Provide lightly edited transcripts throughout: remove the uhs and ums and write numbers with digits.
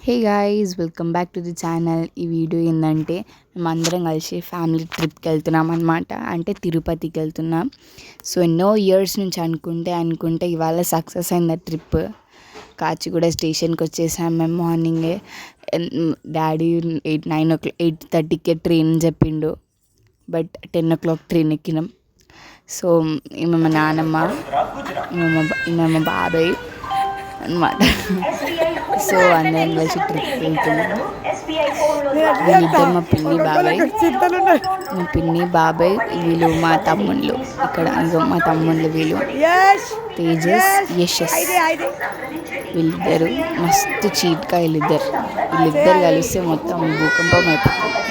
Hey guys, welcome back to the channel. ఈ video ఏంటంటే మేమందరం కలిసి ఫ్యామిలీ ట్రిప్కి వెళ్తున్నాం అనమాట. అంటే తిరుపతికి వెళ్తున్నాం. సో ఎన్నో ఇయర్స్ నుంచి అనుకుంటే ఇవాళ సక్సెస్ అయింది ఆ ట్రిప్. కాచిగూడ స్టేషన్కి వచ్చేసాం మేము మార్నింగే. డాడీ 8:30కే ట్రైన్ చెప్పిండు, బట్ 10 o'clock ట్రైన్ ఎక్కినాం. సో ఈమె మా నాన్నమ్మ, ఈమె మా బాబాయ్ అనమాట. సో అందరం కలిసి ట్రిప్కి వెళ్తున్నాం. వీళ్ళిద్దరు మా పిన్ని బాబాయ్ వీళ్ళు మా తమ్ముళ్ళు. ఇక్కడ ఇగో మా తమ్ముళ్ళు వీళ్ళు తేజస్, యశస్. వీళ్ళిద్దరు మస్తు చీట్కా. వీళ్ళిద్దరు కలిస్తే మొత్తం భూకంపం అయిపోతుంది.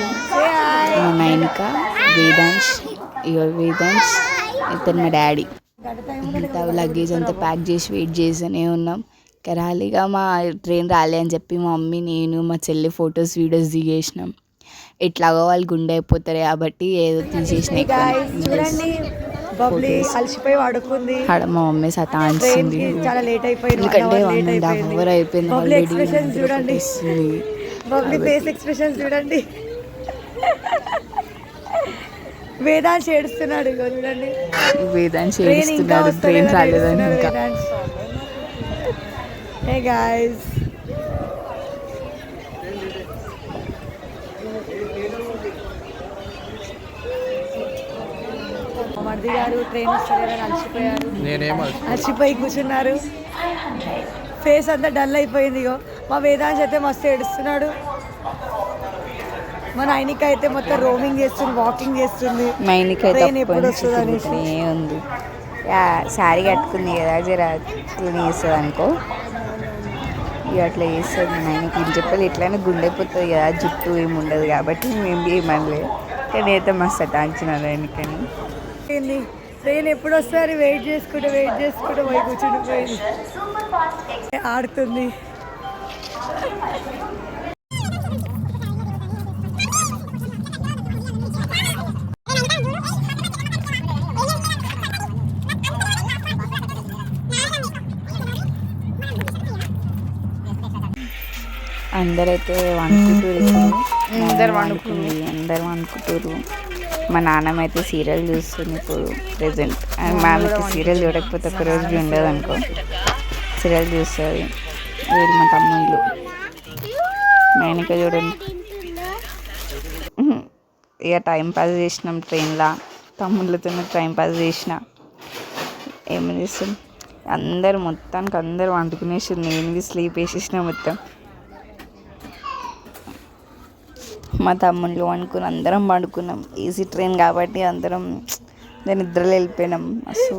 మా నైనిక, వేదాంశ్ ఇతను మా డాడీ. అంతా లగేజ్ అంతా ప్యాక్ చేసి వెయిట్ చేస్తూనే ఉన్నాం. రాలిగా మా ట్రైన్ రాలే అని చెప్పి మా మమ్మీ, నేను, మా చెల్లి ఫొటోస్ వీడియోస్ దిగేసినాం. ఎట్లాగో వాళ్ళు గుండె అయిపోతారు కాబట్టి ఏదో తీసేసినాయి. ఆడ మా మమ్మీ సతాయించింది, ఎందుకంటే 1.5 hour అయిపోయింది ఆల్రెడీ. వేదాంశ్ ఏడుస్తున్నాడు, చూడండి. ట్రైన్ రాలేదని. ఇంకా Hey guys, మర్ది గారు ట్రైన్ వస్తలేదని అలసిపోయి కూర్చున్నారు. ఫేస్ అంతా డల్ అయిపోయింది. ఇగో మా వేదాంశ్ అయితే మస్తు ఏడుస్తున్నాడు. మా నైనిక అయితే మొత్తం రోమింగ్ చేస్తుంది, వాకింగ్ చేస్తుంది. ట్రైన్ ఎప్పుడు వస్తుంది అనేసి ఉంది. శారీ కట్టుకుంది కదా, జర చేస్తుంది అనుకో. ఇక అట్లా చేస్తుంది. ఆయనకి చెప్పాలి, ఎట్లయినా గుండెపోతుంది కదా, జుట్టు ఏమి ఉండదు కాబట్టి మేము ఏమనలేదు. కానీ అయితే మస్తు అటాంచినారు ఆయనకని. ట్రైన్ ఎప్పుడు వస్తారు వెయిట్ చేసుకుంటూ పోయి కూర్చుండిపోయింది, ఆడుతుంది. అందరైతే అందరు వండుకుంటారు. మా నాన్నమ్మ అయితే సీరియల్ చూస్తుంది ఇప్పుడు ప్రెజెంట్. మామకి సీరియల్ చూడకపోతే ఒక రోజు ఉండదు అనుకో, సీరియల్ చూస్తుంది. వీళ్ళు మా తమ్ముళ్ళు. మేనక చూడండి. ఇక టైంపాస్ చేసినాం ట్రైన్లో, తమ్ముళ్ళతో టైంపాస్ చేసిన. ఏమి చేస్తాం, మొత్తానికి అందరు వండుకునేసి, నేను స్లీప్ వేసేసిన మొత్తం. మా తమ్ముళ్ళు వండుకుని అందరం వండుకున్నాం. ఈజీ ట్రైన్ కాబట్టి అందరం దాని నిద్రలో వెళ్ళిపోయినాం. సో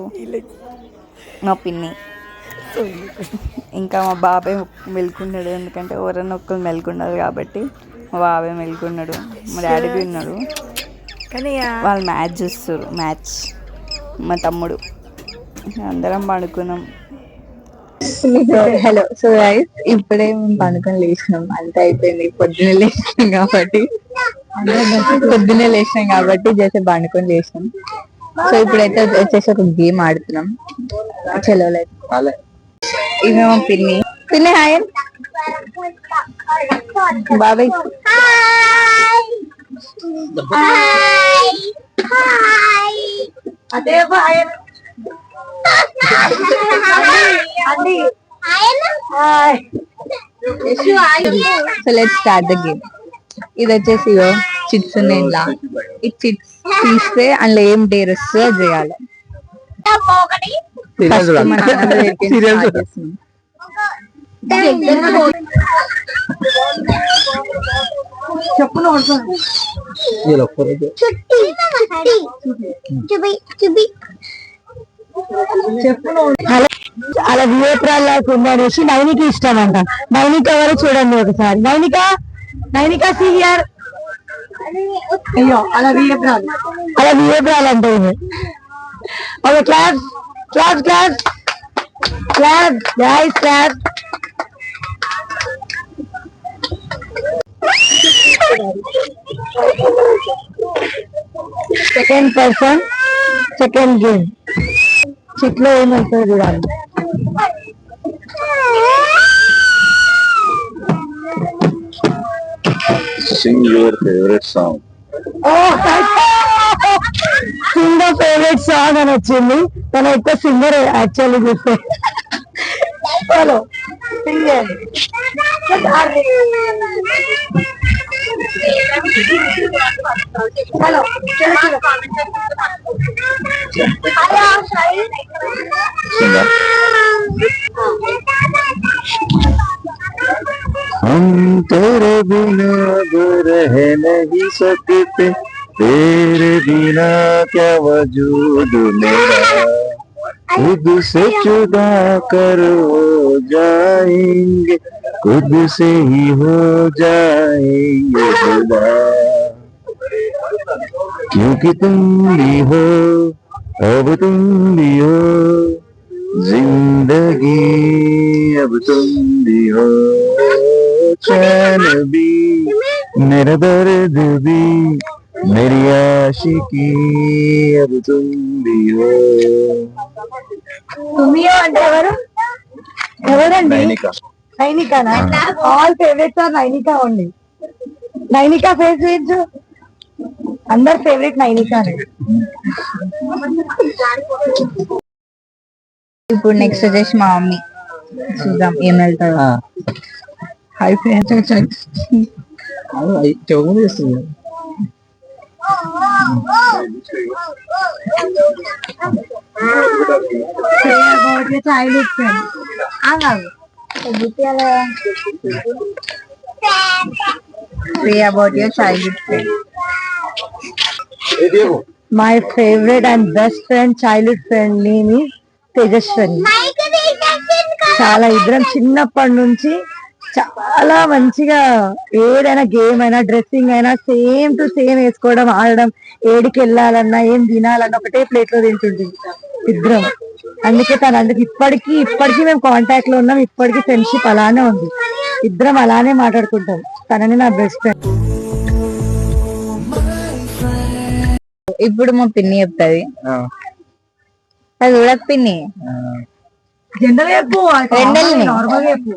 మా పిన్ని ఇంకా మా బాబాయ్ మెలుకున్నాడు, ఎందుకంటే ఎవరన్నా ఒక్కరు మెలుకున్నారు కాబట్టి మా బాబాయ్ మెలుకున్నాడు. మా డాడీ ఉన్నాడు, కానీ వాళ్ళు మ్యాచ్ చూస్తారు. మా తమ్ముడు అందరం పండుకున్నాం. హలో. సో గైస్, ఇప్పుడే మేము పండుకొని లేచినాం. అంత అయిపోయింది. పొద్దున్నే లేచినాం కాబట్టి చేసే పండుకొని లేచినాం. సో ఇప్పుడైతే వచ్చేసి ఒక గేమ్ ఆడుతున్నాం. చలో ఇవి మా పిన్ని హాయ్ బాబాయ్. అదే బాయ్. So let's start the game. ఇది వచ్చేసి చిట్స్ ఉన్నాయి ఇలా. ఈ చిట్స్ తీస్తే అందులో ఏం డేర్ వస్తుందో చేయాలి. అలా వివేకాలకు ఉందనేసి నైనిక ఇష్టం అంట. నైనిక ఎవరు చూడండి ఒకసారి. నైనిక సీనియర్. అయ్యో అలా వివేకాలు అంటే okay. Class guys, class. Second person, second game. చిట్లో ఏమవుతుంది చూడాలి. Sing your favorite song. Singer favourite song అని వచ్చింది. తన ఎక్కువ సింగర్ యాక్చువల్లీ చూస్తే. Hello singer hello Singer. हम तेरे बिना अब रह नहीं सकते, तेरे बिना क्या वजूद मेरा, खुद से जुदा कर हो जाएंगे, खुद से ही हो जाएंगे जुदा, क्योंकि तुम भी हो, अब तुम भी हो, जिंदगी अब तुम भी हो, चैन भी मेरा दर्द भी मेरी आशिकी अब तुम भी हो. తుమ్మియో అంటే ఎవరండి? నైనికా. నైనికానా? All favourites are Nainika only. Nainika favourites అందరు ఫేవరెట్ నైనికానే. ఇప్పుడు నెక్స్ట్ వచ్చేసి మా మమ్మీ. చూద్దాం ఏం వెళ్తారు. Hi favourite childhood friend. Say about your childhood friend. My favourite and best friend childhood friend name is Tejaswari. చాలా ఇద్దరం చిన్నప్పటి నుంచి చాలా మంచిగా ఏదైనా గేమ్ అయినా డ్రెస్సింగ్ అయినా సేమ్ టు సేమ్ వేసుకోవడం, ఆడడం, ఏడికి వెళ్ళాలన్నా ఏం తినాలన్నా ఒకటే ప్లేట్ లో తింటుంది ఇద్దరం. అందుకే అందుకే ఇప్పటికీ మేము కాంటాక్ట్ లో ఉన్నాం. ఇప్పటికీ ఫ్రెండ్షిప్ అలానే ఉంది. ఇద్దరం అలానే మాట్లాడుకుంటాం. తనని నా బెస్ట్ ఫ్రెండ్. ఇప్పుడు మా పిన్ని చెప్తాది. అది చూడక పిన్ని. జనరల్ చెప్పు, రెండల్ని. నార్మల్ చెప్పు.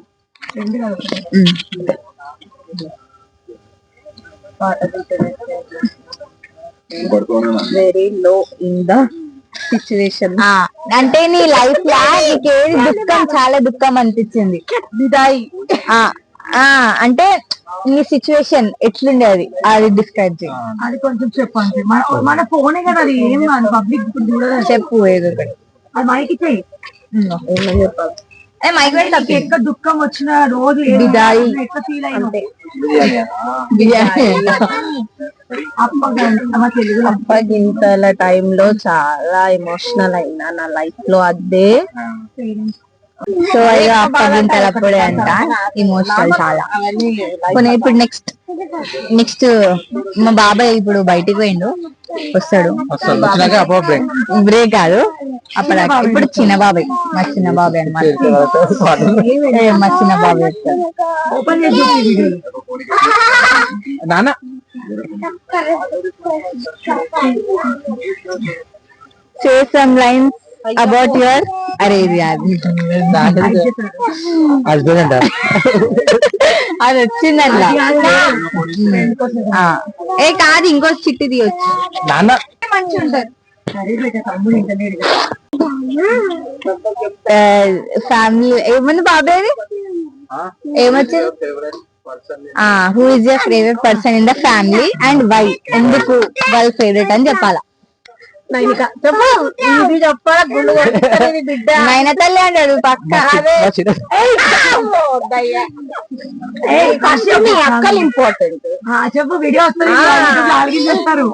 Very low in the situation. అంటే నీ లైఫ్ లా నీకు ఏది దుఃఖం, చాలా దుఃఖం అనిపించింది? అంటే నీ సిచ్యువేషన్ ఎట్లుండే అది డిస్క్రైబ్ చేయి. అది కొంచెం చెప్పండి. మన ఫోనే కదా, అది ఏం పబ్లిక్ చూడదు. చెప్పు ఏదో ఒకటి. అది మైకి చెయ్యి. మైక్ ఎక్క దుఃఖం వచ్చిన రోజు బిదాయి. ఎక్క ఫీల్ అయినా అప్పగింతల టైంలో చాలా ఎమోషనల్ అయినా నా లైఫ్ లో. అదే సో ఇక అప్పగింతలప్పుడే అంట ఎమోషనల్ చాలా. ఇప్పుడు నెక్స్ట్ మా బాబాయ్ ఇప్పుడు బయటికి పోయిండు, వస్తాడు. బ్రేక్ కాదు అప్పటిదాకా. ఇప్పుడు చిన్న బాబాయ్, మా చిన్న బాబాయ్ అన్నమాట. మా చిన్న బాబాయ్ వస్తాడు. Say some lines about your arranged marriage. అది వచ్చిందంట. ఏ కాదు, ఇంకో చిట్టి తీయొచ్చు. మంచిగా ఉంటారు ఫ్యామిలీ. ఏముంది బాబాయ్? ఏమొచ్చింది? Who is your favourite person in the family and why? ఎందుకు వాళ్ళ ఫేవరెట్ అని చెప్పాలా? నైనా తల్లి అంటాడు పక్క. అక్కలు ఇంపార్టెంట్. చెప్పు, వీడియో వస్తారు.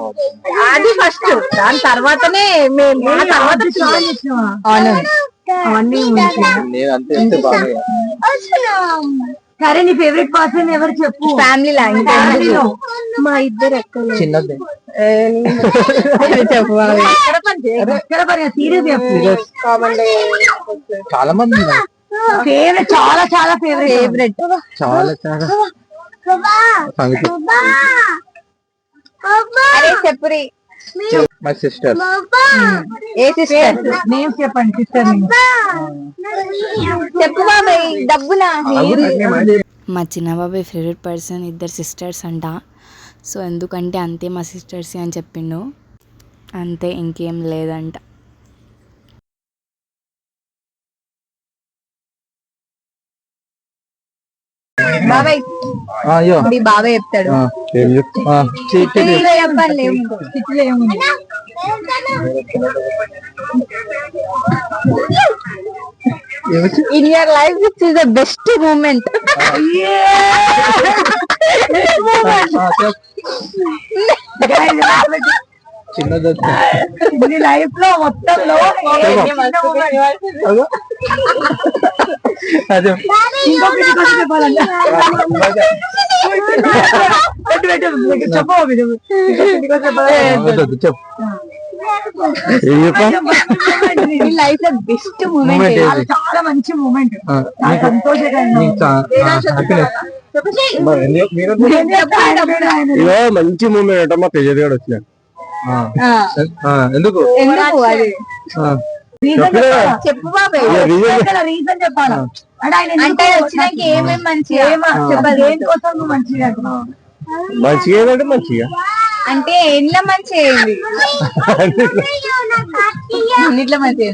అది ఫస్ట్, దాని తర్వాతనే మేము అవన్నీ సరే. నీ ఫేవరెట్ పర్సన్ ఎవరు చెప్పు? ఫ్యామిలీ ఫ్యామిలీలో మా ఇద్దరు ఎక్కలు. చిన్నది చెప్పు. సీరియస్ చాలా మంది ఫేవరెట్, చాలా చాలా ఫేవరెట్. చాలా అరే చెప్పురి. My sister. ఏ సిస్టర్? నేమ్ చెప్పండి. సిస్టర్ చెప్పు బాబాయ్. డబ్బునా? మా చిన్న బాబాయ్ ఫేవరెట్ పర్సన్ ఇద్దరు సిస్టర్స్ అంట. సో ఎందుకంటే అంతే మా సిస్టర్స్ అని చెప్పిండు, అంతే, ఇంకేం లేదంట. బాబాయ్ అయ్యో మీ బాబాయ్ చెప్తాడు. ఏం చెప్తా చిట్టీలో చెప్పాలి చిట్టీలో ఏముంది. In your life, which is the best moment? చిన్నది నీ లైఫ్ లో మొత్తంలో అదే ఇంకొకటి చెప్పాలంటే చెప్పు చెప్పు ఏం చెప్పా మీ లైఫ్ లో బెస్ట్ మూమెంట్. చాలా మంచి మూమెంట్, సంతోషకరంగా. ఇవో మంచి మూమెంట్ అంట. మా తేజది కూడా వచ్చిన ఎందుకు ఎందుకు అది చెప్పు బాబాయ్. రీజన్ చెప్పాలా అంటే వచ్చినాక ఏమేమి మంచిగా చెప్పాలి. దేనికోసం నువ్వు మంచిగా మంచిగా ఏదంటే మంచిగా అంటే ఎట్లా మంచిగా అయింది, అన్నిట్లో మంచిగా.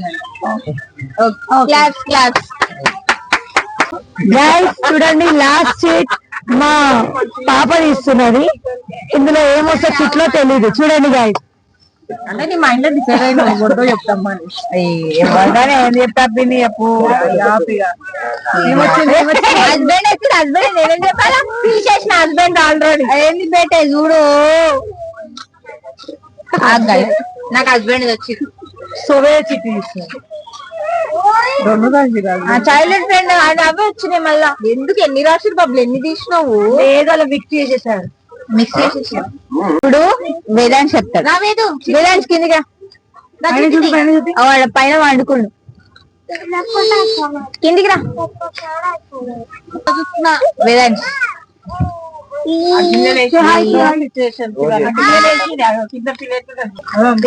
Claps claps. గైస్ చూడండి, లాస్ట్ సీట్ మా పాప తీస్తున్నది. ఇందులో ఏమొస్తా సీట్ లో తెలీదు. చూడండి గైస్, అంటే నీ మైండ్ లో డిసైడ్ అయినా చెప్తామ్మా. ఏం చెప్తా చెప్పు. హస్బెండ్ వచ్చి హస్బెండ్ నేనేం చెప్పాలా, తీసేసిన హస్బెండ్ ఆల్రెడీ. ఏంది బేటే చూడు, నాకు హస్బెండ్ వచ్చి సోవే సీట్ తీస్తున్నారు. చైల్డ్హుడ్ ఫ్రెండ్ అవే వచ్చినాయి మళ్ళా. ఎందుకు ఎన్ని రాసులు బబ్బులు ఎన్ని తీసినావు? ఏదో మిక్స్ చేసేసారు. మిక్స్ చేసేసారు. ఇప్పుడు వేదాంశ్ చెప్తాడు. వేదాంశ్ కిందిగా వాడు పైన వండుకోండు. కిందికి రా వేదాంశ్.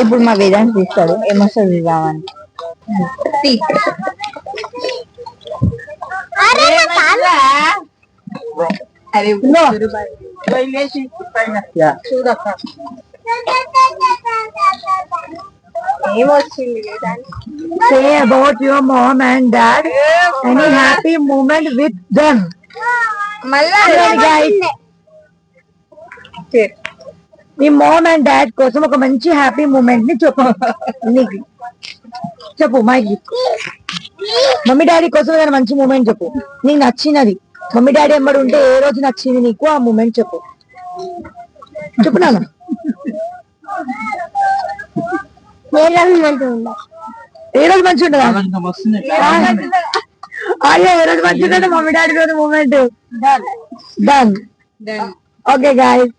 ఇప్పుడు మా వేదాంశ్ తీస్తాడు. ఏమొస్తుంది చూద్దామని. అరే ఏమొచ్చింది? Say about your mom and dad. Any happy moment with them. మళ్ళా మీ మామ్ అండ్ డాడ్ కోసం ఒక మంచి హ్యాపీ మూమెంట్ ని చెప్పు. నీకు చెప్పు మైకి. మమ్మీ డాడీ కోసం ఏదైనా మంచి మూమెంట్ చెప్పు, నీకు నచ్చినది. మమ్మీ డాడీ ఎంబడి ఉంటే ఏ రోజు నచ్చింది నీకు, ఆ మూమెంట్ చెప్పు. చెప్పు నాన్న. ఏ రోజు మంచి ఉండదా? అయ్యో ఏ రోజు మంచి ఉంటే మమ్మీ డాడీ రోజు మూమెంట్ డన్. ఓకే గాయ్స్,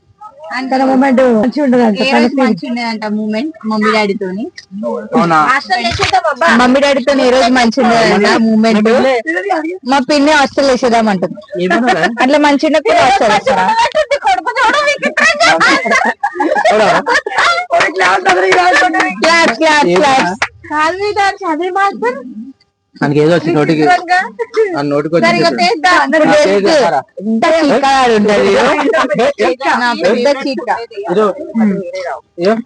తన మూమెంట్ మంచి ఉండదంట. మంచి ఉండేదంట మూమెంట్ మమ్మీ డాడీతోని. మమ్మీ డాడీతో ఏ రోజు మంచి ఉండేదంట మూమెంట్. మా పిన్ని హాస్టల్ వేసేదామంటుంది. అట్లా మంచి ఉండకపోతే హాస్టల్ వేస్తారా? Class class class. మనకి ఏదో వచ్చి నోటికి నోటికి వచ్చి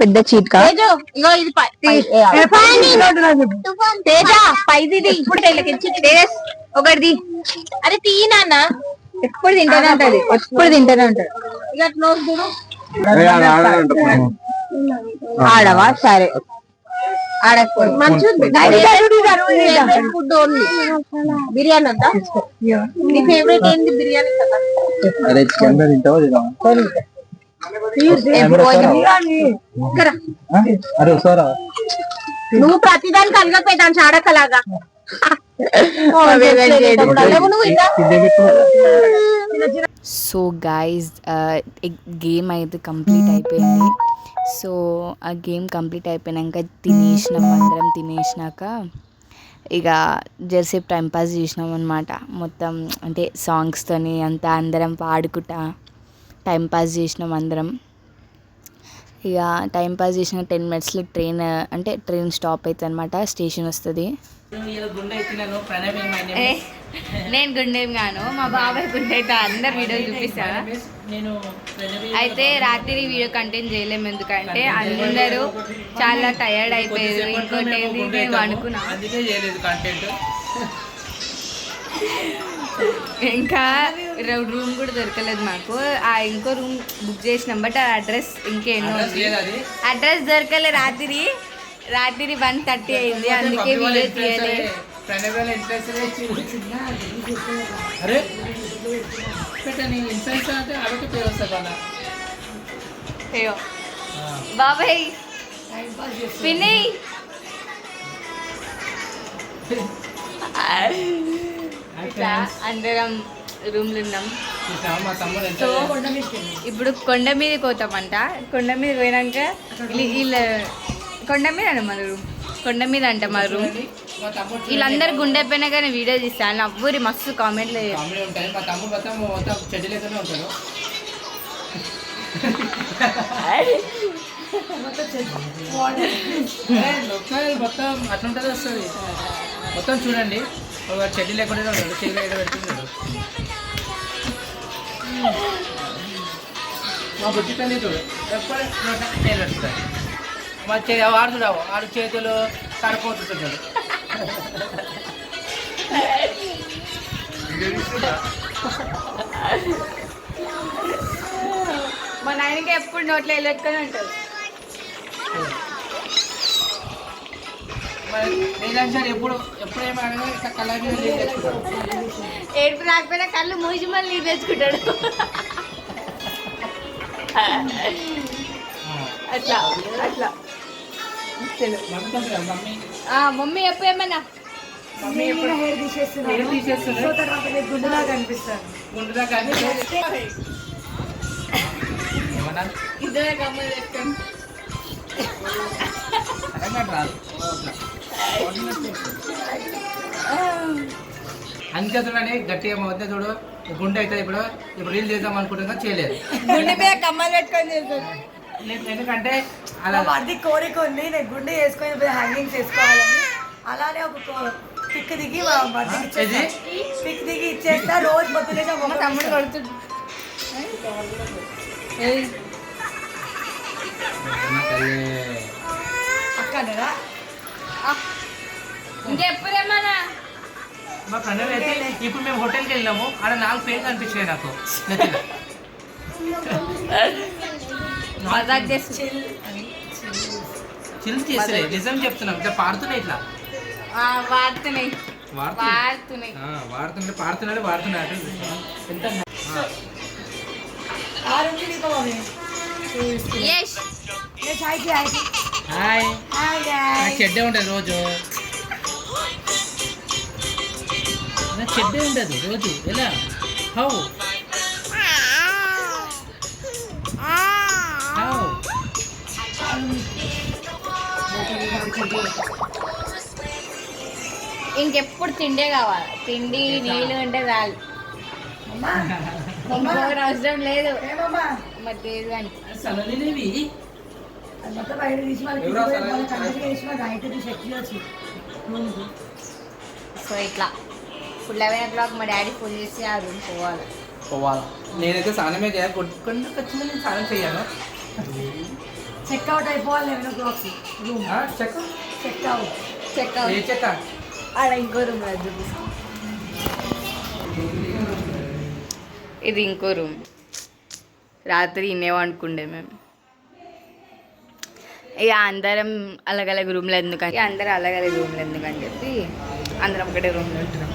పెద్ద చీట్కా. ఒకటి అరే తీయనా, ఎప్పుడు తింటానే ఉంటది, ఎప్పుడు తింటానే ఉంటది. ఆడవా? సరే బిర్యానీ వద్దా? నీ ఫేవరెట్ ఏంటి? బిర్యానీ కదా. నువ్వు ప్రతిదానికి అలగపోతాను చాడకలాగా. సో గైజ్ గేమ్ అయితే కంప్లీట్ అయిపోయింది. సో ఆ గేమ్ కంప్లీట్ అయిపోయాక తినేసినాం, అందరం తినేసినాక ఇక జరసేపు టైంపాస్ చేసినాం అనమాట. మొత్తం అంటే సాంగ్స్తోని అంతా అందరం పాడుకుంటా టైంపాస్ చేసినాం అందరం. ఇక టైంపాస్ చేసిన 10 minutesలో ట్రైన్ స్టాప్ అవుతుంది అనమాట, స్టేషన్ వస్తుంది. నేను గుండెం గాను మా బాబాయ్ గుండె అయితే అందరు వీడియోలు చూపిస్తారా. అయితే రాత్రి వీడియో కంటెంట్ చేయలేము ఎందుకంటే అందరూ చాలా టయర్డ్ అయిపోయారు. ఇంకోటి ఏంటి నేను అనుకున్నా ఇంకా రూమ్ కూడా దొరకలేదు మాకు. ఆ ఇంకో రూమ్ బుక్ చేసినాం బట్ ఆ అడ్రస్ ఇంకేనో అడ్రస్ దొరకలే. రాత్రి 1:30 అయింది అందుకే వీడియో తీయలేదు. బాబాయ్ పిన్ని అందరం రూమ్లు ఉన్నాం. సో ఇప్పుడు కొండ మీదకి పోతామంట. కొండ మీద పోయినాక వీళ్ళ కొండ మీద అంట మన రూమ్. కొండ మీద అంట మా రూమ్. వీళ్ళందరూ గుండె పైన కానీ వీడియో తీస్తాను. నవ్వురి మస్తు కామెంట్లు. మొత్తం అట్లుంటుంది వస్తుంది. మొత్తం చూడండి ఒక చెడ్డీ లేకుండా ఉంటాడు. చెయ్యి ఎక్కడ పెడుతున్నాడు మా బుద్ధి తల్లి చూడు. ఎప్పుడు చేతులు పెట్టుతాడు. మా వాడు చూడవు ఆడు చేతులు కడిపోతుంటాడు. మా నాయనకి ఎప్పుడు నోట్లో వెళ్ళొట్టుకొని ఉంటారు. ఎప్పుడు ఏమైనా కళ్ళకి ఏడుపు రాకపోయినా కళ్ళు మూసి మళ్ళీ నీళ్ళు తెచ్చుకుంటాడు. అట్లా అట్లా మమ్మీ ఎప్పుడు ఏమన్నా గుండెలా కనిపిస్తాను. ఇద్దరే కమ్మలు తెచ్చుకోండి. అంచెతులని గట్టిగా మధ్య చూడు గుండె అవుతుంది. ఇప్పుడు రీల్ చేద్దాం అనుకుంటున్నా చేయలేదు. గుండె మీద కమ్మలు పెట్టుకొని చేస్తాను. ఎందుకంటే అలా అది కోరిక ఉంది. నేను గుండె వేసుకొని హ్యాంగింగ్స్ వేసుకోవాలని. అలానే ఒక పిక్ దిగి పిక్ దిగి ఇచ్చేస్తా. రోజు మొత్తం మా తమ్ముడు కొడుతుండు. అక్కడరా ఇంకెప్పుడేమన్నా మా ప్రణవ్ అయితే ఇప్పుడు మేము హోటల్కి వెళ్ళినాము. ఆడ 4 పేర్లు అనిపించినాయి నాకు. చిల్ చేసలే నిజం చెప్తున్నాం. ఇట్లా పాడుతున్నాయి. ఇట్లా వాడుతున్నాయి పాడుతున్నాడు. ఎంత హాయ్ చెడ్డే ఉంటుంది రోజు. చెడ్డే ఉండదు రోజు. ఎలా హౌ ఇంకెప్పుడు తిండే కావాలి. తిండి నీళ్ళు అంటే చాలు. ఇంకొకటి అవసరం లేదు. మరి లేదు అని సలలినేవి సో ఇట్లా ఇప్పుడు 11 o'clock మా డాడీ ఫోన్ చేసి ఆ రూమ్ పోవాలి. నేనైతే స్నానమే చేయాలి. కొట్టుకుంటే ఖచ్చితంగా నేను స్నానం చేయాలి. చెక్అవుట్ అయిపోవాలి 11 o'clock రూమ్. చెక్క ఆడ ఇంకో రూమ్ చూపిస్తాం. ఇది ఇంకో రూమ్. రాత్రి ఇన్నేమనుకుండే మేము. ఇక అందరం అలగలగ రూమ్లో ఎందుకని చెప్పి అందరం ఒకటే రూమ్లో ఉంటున్నాం.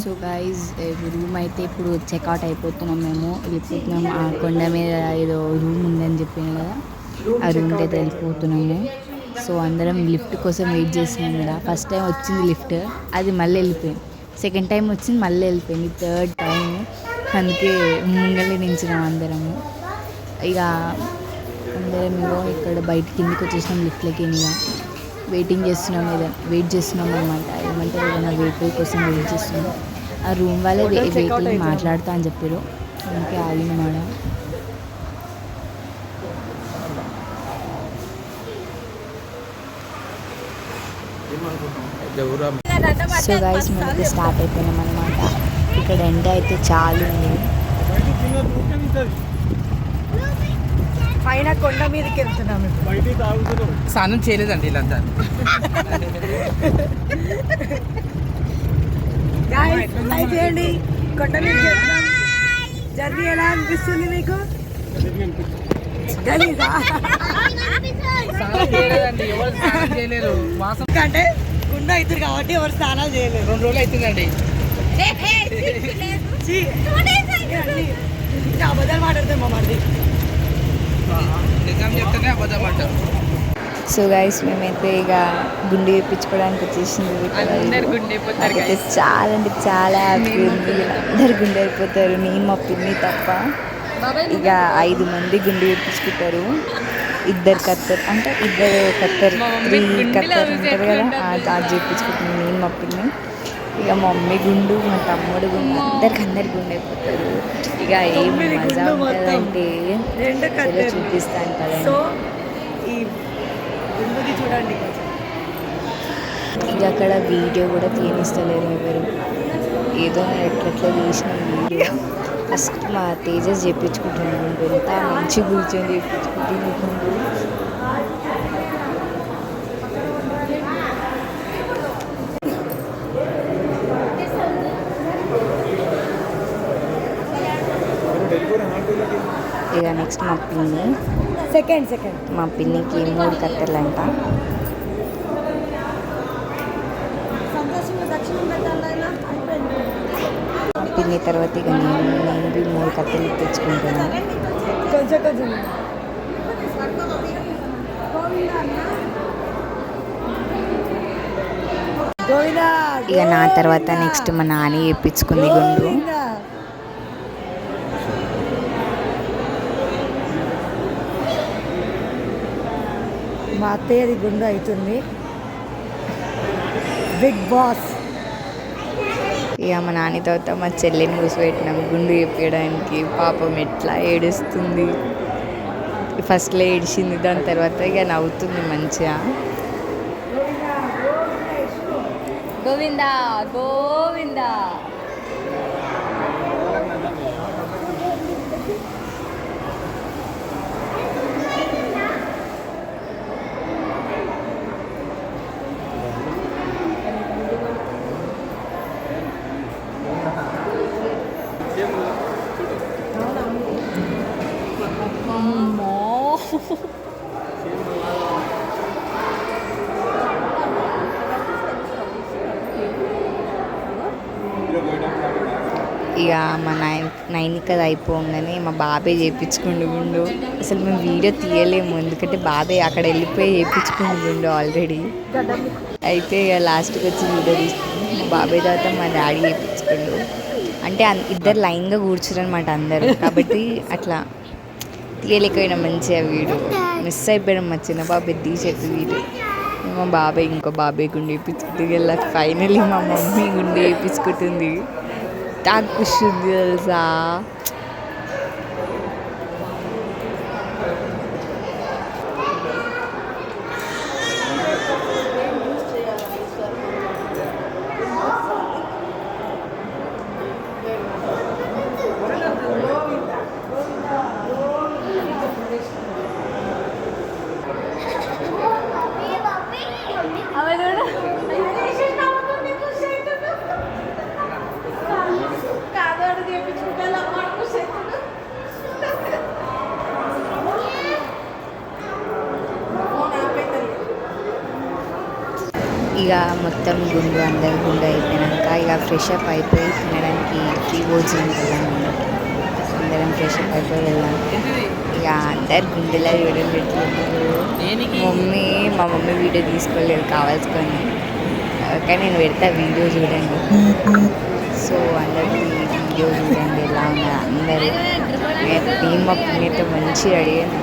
సో గైజ్ రూమ్ అయితే ఇప్పుడు చెక్అవుట్ అయిపోతున్నాం. మేము వెళ్ళిపోతున్నాం. ఆ కొండ మీద ఏదో రూమ్ ఉందని చెప్పాను కదా, ఆ రూమ్కి అయితే వెళ్ళిపోతున్నాము. సో అందరం లిఫ్ట్ కోసం వెయిట్ చేస్తున్నాం కదా. ఫస్ట్ టైం వచ్చింది లిఫ్ట్, అది మళ్ళీ వెళ్ళిపోయింది. సెకండ్ టైం వచ్చింది, మళ్ళీ వెళ్ళిపోయింది. థర్డ్ టైం అందుకే ముంగల్ని నించున్నాం అందరము. ఇక అందరం ఇగో ఇక్కడ బయట కిందికి వచ్చేసినాం లిఫ్ట్లకి. ఇక వెయిట్ చేస్తున్నాం అనమాట. ఏమంటారు ఏదైనా వెహికల్ కోసం వెయిట్ చేస్తున్నాం. ఆ రూమ్ వాళ్ళే వెహికల్ మాట్లాడుతా అని చెప్పారు, అందుకే ఆగిన మాట. సో గైస్ మనకి స్టార్ట్ అయిపోయినాం అనమాట. ఇక్కడ ఎండ అయితే చాలా ఉంది. పైన కొండ మీదకి వెళ్తున్నాం. స్నానం చేయలేదండి వీళ్ళంతా. చేయండి, కొండ మీదకి వెళ్తున్నాం. జర్నీ ఎలా అనిపిస్తుంది మీకు? స్నానం చేయలేదండి, ఎవరు స్నానం చేయలేరు. వాసన అంటే గుండె అవుతుంది కాబట్టి ఎవరు స్నానాలు చేయలేరు. 2 రోజులు అవుతుందండి. అబద్ధాలు మాట్లాడుతాం మా మరిది. నిజం చెప్తేనే అబద్ధం అంటారు. సో గైస్ మేమైతే ఇక గుండె వేయించుకోవడానికి వచ్చేసింది. నాకైతే చాలా అంటే చాలా హ్యాపీ ఉంది. అందరు గుండె అయిపోతారు, నేను మా పిన్ని తప్ప. ఇక 5 మంది గుండె వేయించుకుంటారు. 2 కత్తర్ అంటే 2 కత్తర్ 3 కత్తర్ ఉంటారు కదా, అది చేయించుకుంటుంది నేను మా పిన్ని. ఇక మా మమ్మీ గుండు, మా తమ్ముడు గుండు, అందరు గుండె అయిపోతారు. ఇక ఏం మజా ఉంటుందంటే చూపిస్తాను కదా. చూడండి, ఇక అక్కడ వీడియో కూడా తీయనిస్తలేరు ఎవరు. ఏదో ఎట్లా తీసిన వీడియో. ఫస్ట్ మా తేజస్ చేయించుకుంటున్నాను, ఎంత మంచి కూర్చొని చేయించుకుంటున్నాను. ఇక నెక్స్ట్ మా పిన్ని, సెకండ్ మా పిన్నికి 3 కత్తెర్లు అంట. మా పిన్ని తర్వాత ఇక నేను 3 కత్తెర్లు తెచ్చుకుంటున్నాను. కొంచెం ఇక నా తర్వాత నెక్స్ట్ మా నాని చేయించుకుంది గుండు. మా అత్తయ్యది గుండు అవుతుంది. Bigg Boss. ఇక మా నాని తర్వాత మా చెల్లిని కూర్చోబెట్టినాం గుండు చెప్పడానికి. పాపం ఎట్లా ఏడుస్తుంది, ఫస్ట్లో ఏడిచింది, దాని తర్వాత ఇక నవ్వుతుంది మంచిగా. గోవిందా గోవిందా. ఇక మా నైన్కి అది అయిపోగానే మా బాబాయ్ చేయించుకుండు. అసలు మేము వీడియో తీయలేము, ఎందుకంటే బాబాయ్ అక్కడ వెళ్ళిపోయి చేయించుకుండు ఆల్రెడీ. అయితే ఇక లాస్ట్కి వచ్చి వీడియో తీసుకుని మా బాబాయ్ తర్వాత మా డాడీ చేయించుకుండు. అంటే 2 లైన్గా కూర్చురనమాట అందరు, కాబట్టి అట్లా తీయలేకపోయినా మంచిగా వీడియో. మిస్ అయిపోయాం మా చిన్న బాబాయ్ తీసేట్టు వీడియో. మా బాబాయ్ ఇంకో బాబాయ్ గుండె వేయించుకుంటుంది. ఫైనలీ మా మమ్మీ గుండె వేయించుకుంటుంది. నాకు ఖుషి ఉంది తెలుసా. ఇక మొత్తం గుండు అందరి గుండు అయిపోయాక ఇక ఫ్రెషప్ అయిపోయి తినడానికి ఫ్రీ భోజనం వెళ్ళాము. అందరం ఫ్రెషప్ అయిపోయి వెళ్ళాము. ఇక అందరు గుండెలా వీడియో పెడుతున్నారు. మా మమ్మీ వీడియో తీసుకోలేదు కావాల్సుకొని, కానీ నేను పెడతా వీడియో చూడండి. సో అందరికీ వీడియో చూడండి ఎలా ఉన్నారు అందరూ. నేను మా పిన్నితో మంచి రెడీ అయ్యాను.